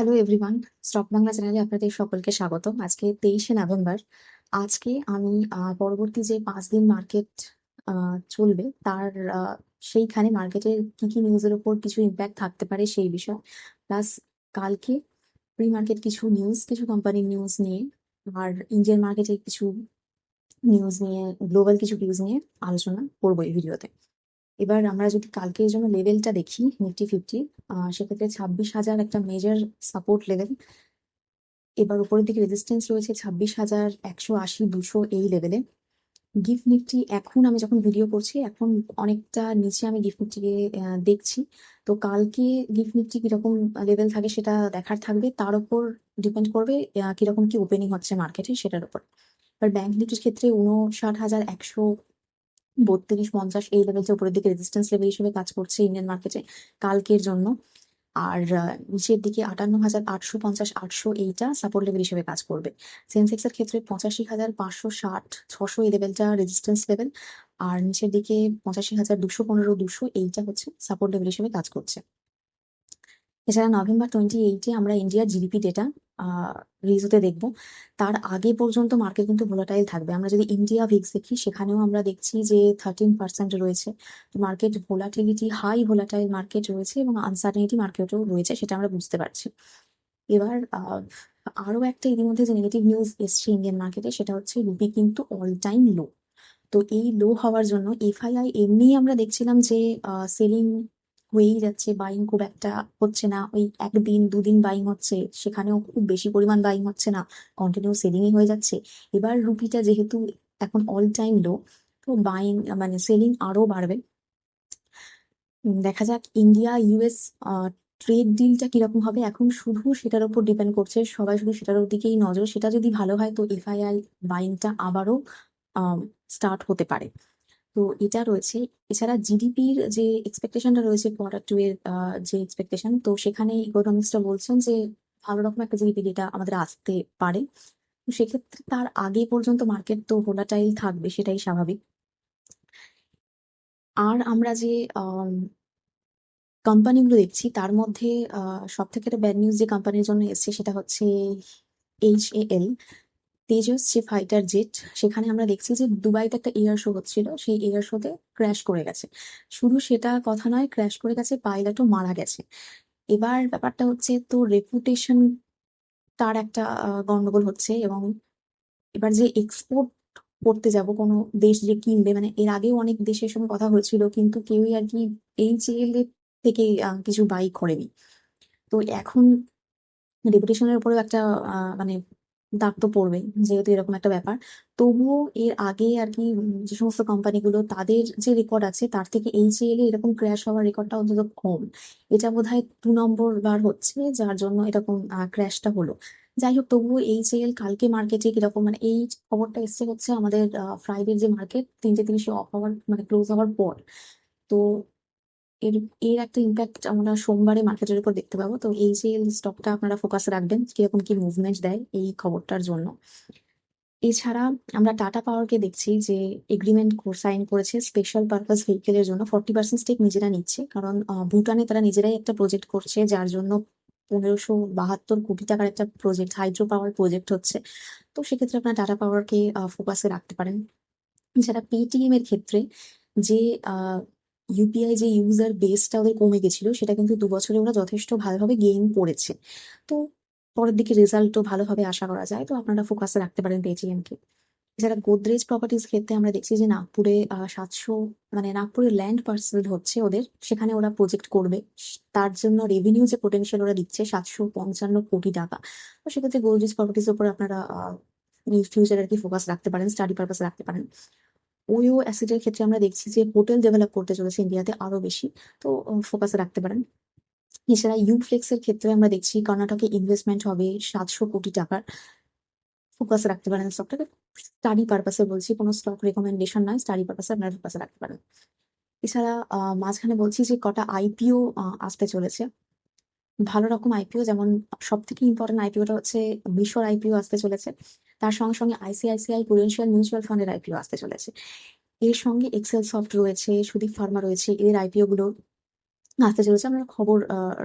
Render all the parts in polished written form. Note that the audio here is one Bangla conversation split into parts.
হ্যালো এভরিওয়ান, স্টক বাংলা চ্যানেলে আপনাদের সকলকে স্বাগত। আজকে 23শে নভেম্বর। আজকে আমি পরবর্তী যে 5 দিন মার্কেট চলবে তার সেইখানে মার্কেটের কি কি নিউজের উপর কিছু ইম্প্যাক্ট থাকতে পারে সেই বিষয়, প্লাস কালকে প্রি মার্কেট কিছু নিউজ, কিছু কোম্পানির নিউজ নিয়ে, আর ইন্ডিয়ান মার্কেটে কিছু নিউজ নিয়ে, গ্লোবাল কিছু নিউজ নিয়ে আলোচনা করবো এই ভিডিওতে। এবার আমরা যদি কালকের জন্য লেভেলটা দেখি নিফটি 50, সেক্ষেত্রে 26,000 একটা মেজর সাপোর্ট লেভেল। এবার উপরের দিকে রেজিস্ট্যান্স রয়েছে 26,180-200 এই লেভেলে। গিফট নিফটি এখন আমি যখন ভিডিও করছি এখন অনেকটা নিচে আমি গিফট নিফটিকে দেখছি। তো কালকে গিফট নিফটি কিরকম লেভেল থাকে সেটা দেখার থাকবে, তার উপর ডিপেন্ড করবে কিরকম কি ওপেনিং হচ্ছে মার্কেটে সেটার উপর। এবার ব্যাংক নিফটির ক্ষেত্রে 59,132-50 এই লেভেলটা উপরের দিকে রেজিস্ট্যান্স লেভেল হিসেবে কাজ করছে ইন্ডিয়ান মার্কেটে কালকের জন্য। আর নিচের দিকে 58,850-800 এইটা সাপোর্ট লেভেল হিসেবে কাজ করবে। সেন্সেক্স এর ক্ষেত্রে 85,560-600 এই লেভেলটা রেজিস্ট্যান্স লেভেল। আর নিচের দিকে 85,215-200 এইটা হচ্ছে সাপোর্ট লেভেল হিসেবে কাজ করছে। এছাড়া November 28-এ আমরা ইন্ডিয়ার জিডিপি ডেটা রিলিজ হতে দেখবো। তার আগে পর্যন্ত মার্কেট কিন্তু ভোলাটাইল থাকবে। আমরা যদি ইন্ডিয়া ভিক্স দেখি সেখানেও আমরা দেখছি যে 13% রয়েছে। Market volatility, high volatile market রয়েছে এবং আনসার্টেনিটি মার্কেটও রয়েছে, সেটা আমরা বুঝতে পারছি। এবার আরো একটা ইতিমধ্যে যে নেগেটিভ নিউজ এসছে ইন্ডিয়ান মার্কেটে সেটা হচ্ছে রুপি কিন্তু অল টাইম লো। তো এই লো হওয়ার জন্য এফআইআই এমনি আমরা দেখছিলাম যে সেলিং হয়েই যাচ্ছে, বাইং খুব একটা হচ্ছে না, ওই একদিন দুদিন বাইং হচ্ছে, সেখানেও খুব বেশি পরিমাণ বাইং হচ্ছে না, কন্টিনিউ সেলিংই হয়ে যাচ্ছে। এবার রুপিটা যেহেতু এখন অল টাইম লো, তো বাইং মানে সেলিং আরো বাড়বে। দেখা যাক ইন্ডিয়া ইউএস ট্রেড ডিলটা কিরকম হবে, এখন শুধু সেটার উপর ডিপেন্ড করছে, সবাই শুধু সেটার দিকেই নজর। সেটা যদি ভালো হয় তো এফআইআই বাইংটা আবারও স্টার্ট হতে পারে। তো এটা রয়েছে। এছাড়া জিডিপির যে এক্সপেকটেশনটা রয়েছে Q2 এর যে এক্সপেকটেশন, তো সেখানে ইকোনমিক্সটা বলছেন যে ভালো রকম একটা জিডিপি ডেটা আমাদের আসতে পারে। তো সেক্ষেত্রে তার আগে পর্যন্ত মার্কেট তো ভোলাটাইল থাকবে, সেটাই স্বাভাবিক। আর আমরা যে কোম্পানিগুলো দেখছি তার মধ্যে সব থেকে একটা ব্যাড নিউজ যে কোম্পানির জন্য এসেছে সেটা হচ্ছে HAL, তেজস যে ফাইটার জেট। সেখানে আমরা দেখছি যে দুবাইতে একটা এয়ার শো হচ্ছিল, সেই এয়ার শোতে ক্র্যাশ করে গেছে। শুধু সেটা কথা নয়, ক্র্যাশ করে গেছে, পাইলটও মারা গেছে। এবার ব্যাপারটা হচ্ছে তো রেপুটেশন তার একটা গন্ডগোল হচ্ছে। এবং এবার যে এক্সপোর্ট করতে যাব কোনো দেশ যে কিনবে, মানে এর আগেও অনেক দেশের সঙ্গে কথা হয়েছিল কিন্তু কেউই আর কি HAL এর থেকে কিছু বাই করেনি। তো এখন রেপুটেশনের উপরেও একটা মানে দাগ তো পড়বে, যেহেতু এরকম একটা ব্যাপার। তবুও এর আগে আর কি যে সমস্ত কোম্পানিগুলো তাদের যে রেকর্ড আছে তার থেকে HAL এ এরকম ক্র্যাশ হওয়ার রেকর্ডটা অন্তত কম। এটা বোধহয় 2 নম্বর বার হচ্ছে যার জন্য এরকম ক্র্যাশটা হলো। যাই হোক, তবুও HAL কালকে মার্কেটে কিরকম, মানে এই খবরটা এসছে হচ্ছে আমাদের ফ্রাইডের যে মার্কেট 3টে 30 অফ হওয়ার মানে ক্লোজ হওয়ার পর। তো এর এর একটা ইম্প্যাক্ট আমরা সোমবারে মার্কেটের উপর দেখতে পাবো। তো HAL স্টকটা আপনারা ফোকাসে রাখবেন কিরকম কি মুভমেন্ট দেয় এই খবরটার জন্য। এছাড়া আমরা টাটা পাওয়ারকে দেখছি যে এগ্রিমেন্ট সাইন করেছে স্পেশাল পারপাস ভেহিকেলের জন্য। 40% স্টেক নিজেরা নিচ্ছে, কারণ ভুটানে তারা নিজেরাই একটা প্রজেক্ট করছে যার জন্য 1,572 কোটি টাকার একটা প্রজেক্ট, হাইড্রো পাওয়ার প্রজেক্ট হচ্ছে। তো সেক্ষেত্রে আপনার টাটা পাওয়ারকে ফোকাসে রাখতে পারেন। এছাড়া পেটিএম এর ক্ষেত্রে যে ইউপিআই যে ইউজার বেসটা ওদের কমে গেছিল সেটা কিন্তু 2 বছরে ওরা যথেষ্ট ভালোভাবে গেইন করেছে। তো পরের দিকে রেজাল্টও ভালোভাবে আশা করা যায়, তো আপনারা ফোকাসে রাখতে পারেন পেটিএম কে। এছাড়া গোদরেজ প্রপার্টিজ ক্ষেত্রে আমরা দেখছি যে নাগপুরে 700 মানে নাগপুরে ল্যান্ড পার্সেল হচ্ছে ওদের, সেখানে ওরা প্রজেক্ট করবে। তার জন্য রেভিনিউ যে পোটেনশিয়াল ওরা দিচ্ছে 755 কোটি টাকা। তো সেক্ষেত্রে গোদরেজ প্রপার্টিজ উপর আপনারা ফিউচার আর কি ফোকাস রাখতে পারেন, স্টাডি পারপাসে রাখতে পারেন। ওয়ো অ্যাসেটের ক্ষেত্রে আমরা দেখছি যে হোটেল ডেভেলপ করতে চলেছে ইন্ডিয়াতে আরো বেশি, তো ফোকাসে রাখতে পারেন। এছাড়া ইউফ্লেক্স এর ক্ষেত্রে আমরা দেখছি কর্ণাটকে ইনভেস্টমেন্ট হবে 700 কোটি টাকার, ফোকাসে রাখতে পারেন স্টকটাকে। স্টাডি পারপাসে বলছি, কোনো স্টক রেকমেন্ডেশন নয়, স্টাডি পারপাসে আপনারা ফোকাসে রাখতে পারেন। এছাড়া মাঝখানে বলছি যে কটা আইপিও আসতে চলেছে, ভালো রকম আইপিও। যেমন সব থেকে ইম্পর্টেন্ট আইপিওটা হচ্ছে মিশর আইপিও আসতে চলেছে। তার সঙ্গে সঙ্গে আইসিআইসিআই প্রুডেন্সিয়াল মিউচুয়াল ফান্ডের আইপিও আসতে চলেছে। এর সঙ্গে এক্সেল সফট রয়েছে, সুদীপ ফার্মা রয়েছে, এদের আইপিও গুলো আসতে চলেছে। আপনারা খবর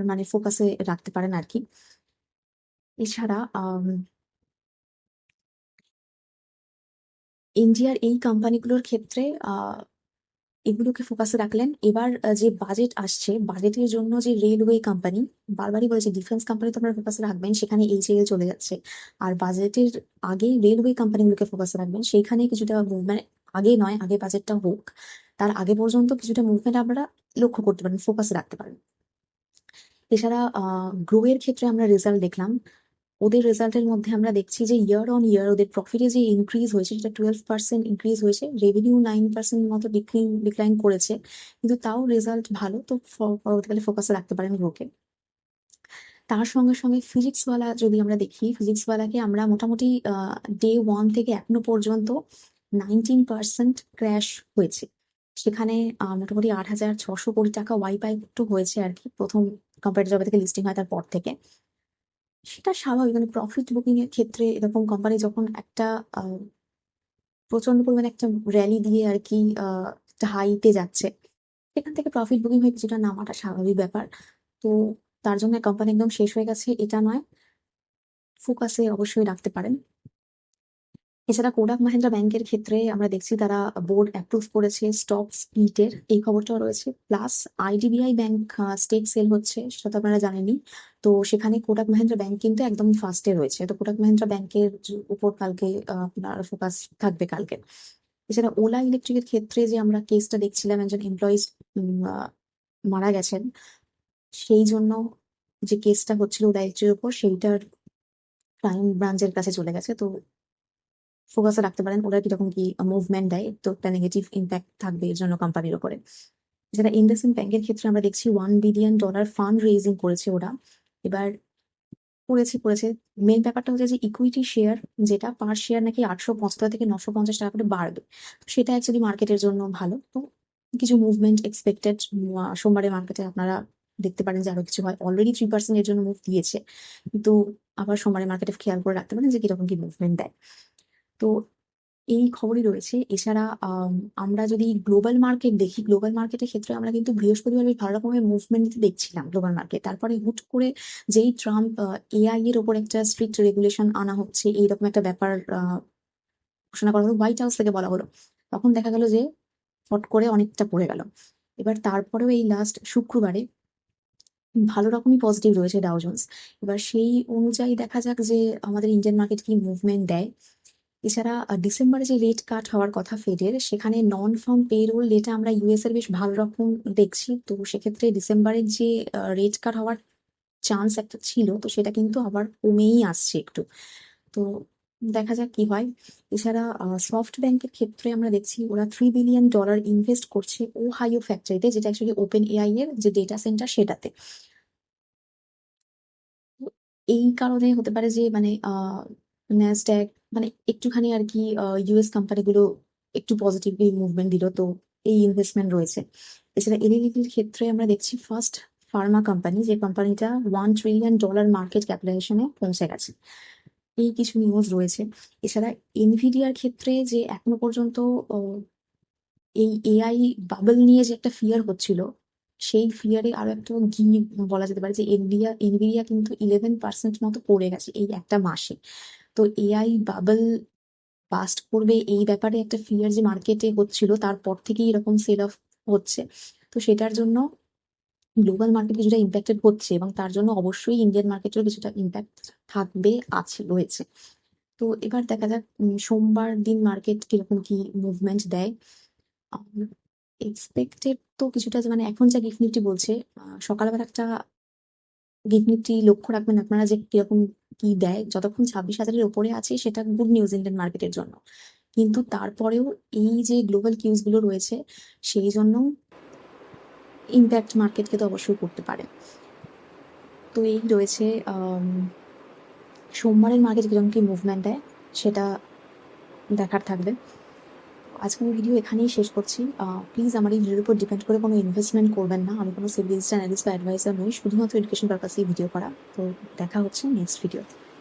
মানে ফোকাসে রাখতে পারেন আর কি। এছাড়া ইন্ডিয়ার এই কোম্পানিগুলোর ক্ষেত্রে এগুলোকে ফোকাসে রাখলেন। এবার যে বাজেট আসছে, বাজেটের জন্য যে রেলওয়ে কোম্পানি, বারবারই বলেছে ডিফেন্স কোম্পানি তো আপনারা ফোকাসে রাখবেন, সেখানে এইচএএল চলে যাচ্ছে। আর বাজেটের আগে রেলওয়ে কোম্পানিগুলোকে ফোকাসে রাখবেন, সেইখানে কিছুটা মুভমেন্ট, আগে নয়, আগে বাজেটটা হোক, তার আগে পর্যন্ত কিছুটা মুভমেন্ট আপনারা লক্ষ্য করতে পারেন, ফোকাসে রাখতে পারেন। এছাড়া গ্রো এর ক্ষেত্রে আমরা রেজাল্ট দেখলাম। ওদের রেজাল্টের মধ্যে আমরা দেখছি যে ইয়ার অন ইয়ার ওদের প্রফিটে যে ইনক্রিজ হয়েছে সেটা 12% ইনক্রিজ হয়েছে, রেভিনিউ 9% মতো ডিক্লাইন করেছে, কিন্তু তাও রেজাল্ট ভালো। তো পরবর্তীকালে ফোকাসে রাখতে পারেন গ্রোকে। তার সঙ্গে সঙ্গে ফিজিক্সওয়ালা যদি আমরা দেখি, ফিজিক্সওয়ালাকে আমরা মোটামুটি ডে ওয়ান থেকে এখনো পর্যন্ত 19% ক্র্যাশ হয়েছে। সেখানে মোটামুটি 8,600 কোটি টাকা ওয়াইপ একটু হয়েছে আর কি, প্রথম কোম্পানিটা যবে থেকে লিস্টিং হয় তারপর থেকে। সেটা স্বাভাবিক, মানে প্রফিট বুকিং এর ক্ষেত্রে এরকম কোম্পানি যখন একটা প্রচন্ড পরিমাণে একটা র্যালি দিয়ে আর কি একটা হাইতে যাচ্ছে, সেখান থেকে প্রফিট বুকিং হয়ে কিছুটা নামাটা স্বাভাবিক ব্যাপার। তো তার জন্য কোম্পানি একদম শেষ হয়ে গেছে এটা নয়, ফোকাসে অবশ্যই রাখতে পারেন। এছাড়া কোটাক মাহিন্দ্রা ব্যাংকের ক্ষেত্রে আমরা দেখছি তারা বোর্ড অ্যাপ্রুভ করেছে স্টক স্প্লিটের, এই খবরটাও রয়েছে। Plus IDBI bank stake sale হচ্ছে, সেটা তো আপনারা জানেনই। তো সেখানে কোটাক মাহিন্দ্রা ব্যাংক কিন্তু একদম ফার্স্টে রয়েছে। তো কোটাক মাহিন্দ্রা ব্যাংকের উপর কালকে আপনার ফোকাস থাকবে কালকে। এছাড়া ওলা ইলেকট্রিকের ক্ষেত্রে যে আমরা কেসটা দেখছিলাম, একজন এমপ্লয়িজ মারা গেছেন, সেই জন্য যে কেসটা হচ্ছিল ওলা ইলেকট্রিকের উপর, সেইটার ক্রাইম ব্রাঞ্চের কাছে চলে গেছে। তো ফোকাসে রাখতে পারেন ওরা কিরকম কি মুভমেন্ট দেয়, তো একটা নেগেটিভ ইম্প্যাক্ট থাকবে এর জন্য কোম্পানির উপরে। যারা ইন্ডাসইন্ড ব্যাংকের ক্ষেত্রে আমরা দেখছি $1 বিলিয়ন ফান্ড রেজিং করেছে ওরা। এবার করেছে মেন ব্যাপারটা হচ্ছে যে ইকুইটি শেয়ার, যেটা পার শেয়ার নাকি 875 থেকে 950 টাকা করে বাড়বে। তো সেটা অ্যাকচুয়ালি মার্কেটের জন্য ভালো। তো কিছু মুভমেন্ট এক্সপেক্টেড সোমবারের মার্কেটে আপনারা দেখতে পারেন যে আরো কিছু হয়। অলরেডি 3% এর জন্য মুভ দিয়েছে, কিন্তু আবার সোমবারের মার্কেটে খেয়াল করে রাখতে পারেন যে কিরকম কি মুভমেন্ট দেয়। তো এই খবরই রয়েছে। এছাড়া আমরা যদি গ্লোবাল মার্কেট দেখি, গ্লোবাল মার্কেটের ক্ষেত্রে আমরা কিন্তু বৃহস্পতিবার বেশ ভালো রকমের মুভমেন্ট দেখছিলাম গ্লোবাল মার্কেট। তারপরে হুট করে যেই ট্রাম্প এআই এর ওপর একটা স্ট্রিক্ট রেগুলেশন আনা হচ্ছে, এইরকম একটা ব্যাপার ঘোষণা করা হলো, হোয়াইট হাউস থেকে বলা হলো, তখন দেখা গেল যে ফট করে অনেকটা পড়ে গেল। এবার তারপরেও এই লাস্ট শুক্রবারে ভালো রকমই পজিটিভ রয়েছে ডাও জোন্স। এবার সেই অনুযায়ী দেখা যাক যে আমাদের ইন্ডিয়ান মার্কেট কি মুভমেন্ট দেয়। এছাড়া ডিসেম্বরে যে রেট কাট হওয়ার কথা ফেডের, সেখানে নন ফার্ম পেরোল ডেটা আমরা ইউএস এর বেশ ভালো রকম দেখছি। তো সেক্ষেত্রে ডিসেম্বরের যে রেট কাট হওয়ার চান্স একটা ছিল, তো সেটা কিন্তু আবার কমেই আসছে একটু। তো দেখা যাক কি হয়। এছাড়া সফট ব্যাংকের ক্ষেত্রে আমরা দেখছি ওরা $3 বিলিয়ন ইনভেস্ট করছে ওহাইও ফ্যাক্টরিতে, যেটা অ্যাকচুয়ালি ওপেন এআই এর যে ডেটা সেন্টার সেটাতে। তো এই কারণে হতে পারে যে মানে ন্যাসড্যাক মানে একটুখানি আর কি ইউএস কোম্পানিগুলো একটু পজিটিভলি মুভমেন্ট দিল। তো এই ইনভেস্টমেন্ট রয়েছে। এছাড়া এলএলবির ক্ষেত্রে আমরা দেখছি ফার্স্ট ফার্মা কোম্পানি, যে কোম্পানিটা $1 ট্রিলিয়ন মার্কেট ক্যাপিটালাইজেশনে পৌঁছে গেছে। এই কিছু নিউজ রয়েছে। এছাড়া এনভিডিয়ার ক্ষেত্রে যে এখনো পর্যন্ত এই এআই বাবল নিয়ে যে একটা ফিয়ার হচ্ছিল, সেই ফিয়ারে আরো একটা বলা যেতে পারে যে এনভিডিয়া কিন্তু 11% মতো পড়ে গেছে এই একটা মাসে। তো এআই বাবল বাস্ট করবে এই ব্যাপারে একটা ফিয়ার যে মার্কেটে হচ্ছিল, তারপর থেকেই এরকম সেল অফ হচ্ছে। তো সেটার জন্য গ্লোবাল মার্কেট কিছুটা ইম্প্যাক্টেড হচ্ছে, এবং তার জন্য অবশ্যই ইন্ডিয়ান মার্কেটেও কিছুটা ইম্প্যাক্ট থাকবে, আছে, রয়েছে। তো এবার দেখা যাক সোমবার দিন মার্কেট কিরকম কি মুভমেন্ট দেয়। এক্সপেক্টেড তো কিছুটা যে মানে এখন যা গিফট নিফটি বলছে, সকালবেলা একটা গিফট নিফটি লক্ষ্য রাখবেন আপনারা যে কিরকম কি দেয়। যতক্ষণ 26,000-এর উপরে আছে সেটা গুড নিউজ ইন্ডিয়ান মার্কেটের জন্য, কিন্তু তারপরেও এই যে গ্লোবাল কিউজ গুলো রয়েছে, সেই জন্য ইম্প্যাক্ট মার্কেটকে তো অবশ্যই করতে পারে। তো এই রয়েছে সোমবারের মার্কেট কিরকম কি মুভমেন্ট দেয় সেটা দেখার থাকবে। আজকে আমি ভিডিও এখানেই শেষ করছি। প্লিজ আমার এই ভিডিওর উপর ডিপেন্ড করে কোনো ইনভেস্টমেন্ট করবেন না। আমি কোনো সেভিংস অ্যানালিস্ট বা অ্যাডভাইসার নই, শুধুমাত্র এডুকেশন পারপাসেই ভিডিও করা। তো দেখা হচ্ছে নেক্সট ভিডিওতে।